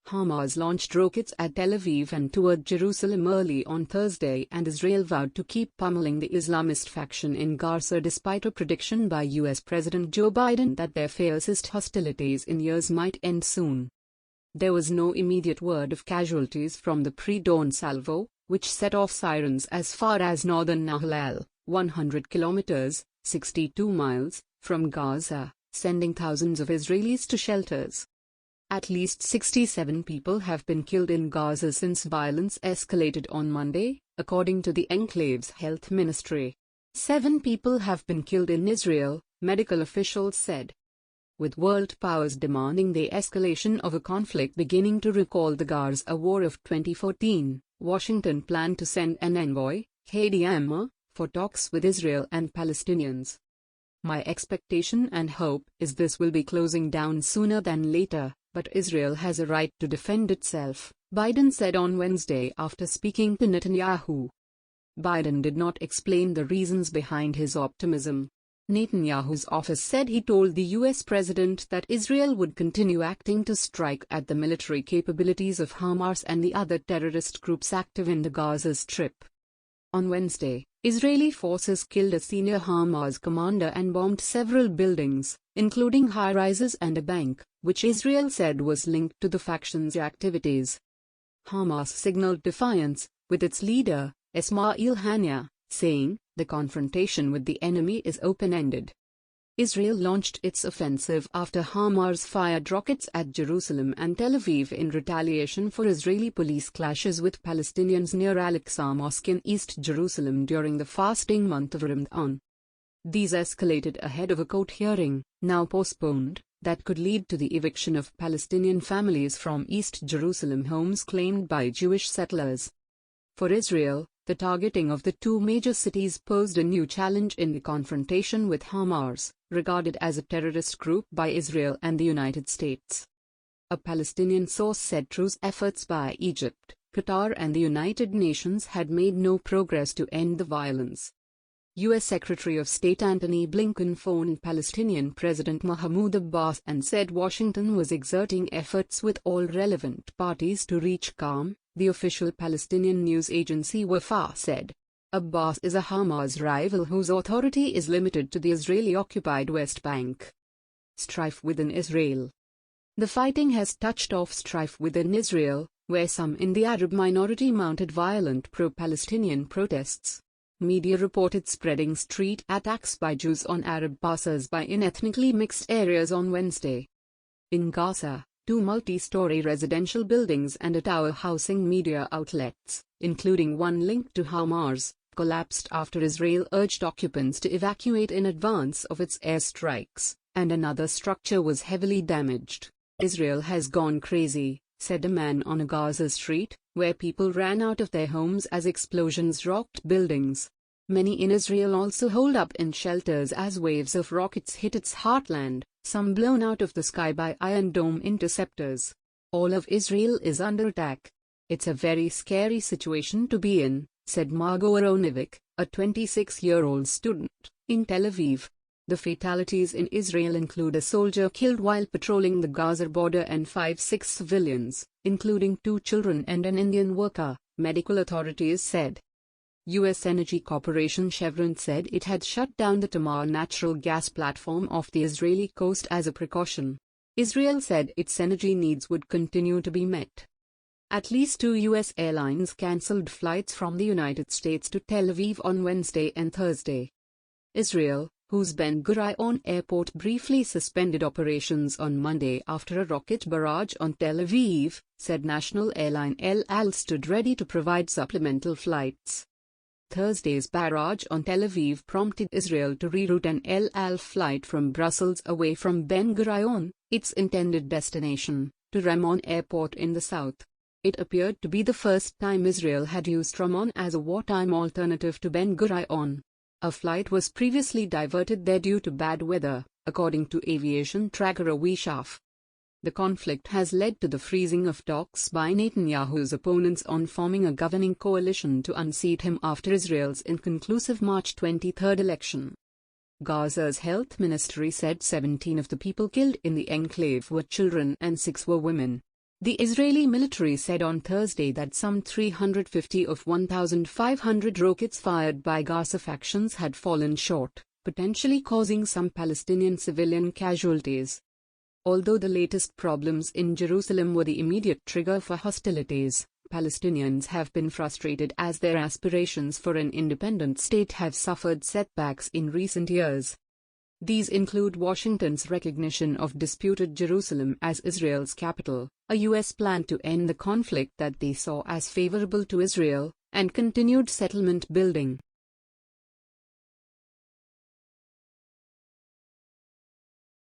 Hamas launched rockets at Tel Aviv and toward Jerusalem early on Thursday, and Israel vowed to keep pummeling the Islamist faction in Gaza despite a prediction by U.S. President Joe Biden that their fiercest hostilities in years might end soon. There was no immediate word of casualties from the pre-dawn salvo, which set off sirens as far as northern Nahal al, 100 kilometers, 62 miles, from Gaza, sending thousands of Israelis to shelters. At least 67 people have been killed in Gaza since violence escalated on Monday, according to the enclave's health ministry. 7 people have been killed in Israel, medical officials said. With world powers demanding the escalation of a conflict beginning to recall the Gaza War of 2014, Washington planned to send an envoy, Hadi Amr, for talks with Israel and Palestinians. "My expectation and hope is this will be closing down sooner than later, but Israel has a right to defend itself," Biden said on Wednesday after speaking to Netanyahu. Biden did not explain the reasons behind his optimism. Netanyahu's office said he told the U.S. president that Israel would continue acting to strike at the military capabilities of Hamas and the other terrorist groups active in the Gaza Strip. On Wednesday, Israeli forces killed a senior Hamas commander and bombed several buildings, including high-rises and a bank, which Israel said was linked to the faction's activities. Hamas signaled defiance, with its leader, Ismail Haniyeh, saying, "The confrontation with the enemy is open-ended." Israel launched its offensive after Hamas fired rockets at Jerusalem and Tel Aviv in retaliation for Israeli police clashes with Palestinians near Al-Aqsa Mosque in East Jerusalem during the fasting month of Ramadan. These escalated ahead of a court hearing, now postponed, that could lead to the eviction of Palestinian families from East Jerusalem homes claimed by Jewish settlers. For Israel, the targeting of the two major cities posed a new challenge in the confrontation with Hamas, regarded as a terrorist group by Israel and the United States. A Palestinian source said truce efforts by Egypt, Qatar and the United Nations had made no progress to end the violence. U.S. Secretary of State Antony Blinken phoned Palestinian President Mahmoud Abbas and said Washington was exerting efforts with all relevant parties to reach calm, the official Palestinian news agency Wafa said. Abbas is a Hamas rival whose authority is limited to the Israeli-occupied West Bank. Strife within Israel. The fighting has touched off strife within Israel, where some in the Arab minority mounted violent pro-Palestinian protests. Media reported spreading street attacks by Jews on Arab passers-by in ethnically mixed areas on Wednesday. In Gaza, 2 multi-story residential buildings and a tower housing media outlets, including one linked to Hamas, collapsed after Israel urged occupants to evacuate in advance of its airstrikes, and another structure was heavily damaged. "Israel has gone crazy," said a man on a Gaza street, where people ran out of their homes as explosions rocked buildings. Many in Israel also holed up in shelters as waves of rockets hit its heartland, some blown out of the sky by Iron Dome interceptors. "All of Israel is under attack. It's a very scary situation to be in," said Margo Aronovic, a 26-year-old student, in Tel Aviv. The fatalities in Israel include a soldier killed while patrolling the Gaza border and 5-6 civilians, including 2 children and an Indian worker, medical authorities said. U.S. energy corporation Chevron said it had shut down the Tamar natural gas platform off the Israeli coast as a precaution. Israel said its energy needs would continue to be met. At least 2 U.S. airlines cancelled flights from the United States to Tel Aviv on Wednesday and Thursday. Israel, whose Ben Gurion Airport briefly suspended operations on Monday after a rocket barrage on Tel Aviv, said national airline El Al stood ready to provide supplemental flights. Thursday's barrage on Tel Aviv prompted Israel to reroute an El Al flight from Brussels away from Ben Gurion, its intended destination, to Ramon Airport in the south. It appeared to be the first time Israel had used Ramon as a wartime alternative to Ben Gurion. A flight was previously diverted there due to bad weather, according to aviation tracker Awishaf. The conflict has led to the freezing of talks by Netanyahu's opponents on forming a governing coalition to unseat him after Israel's inconclusive March 23 election. Gaza's health ministry said 17 of the people killed in the enclave were children and 6 were women. The Israeli military said on Thursday that some 350 of 1,500 rockets fired by Gaza factions had fallen short, potentially causing some Palestinian civilian casualties. Although the latest problems in Jerusalem were the immediate trigger for hostilities, Palestinians have been frustrated as their aspirations for an independent state have suffered setbacks in recent years. These include Washington's recognition of disputed Jerusalem as Israel's capital, a U.S. plan to end the conflict that they saw as favorable to Israel, and continued settlement building.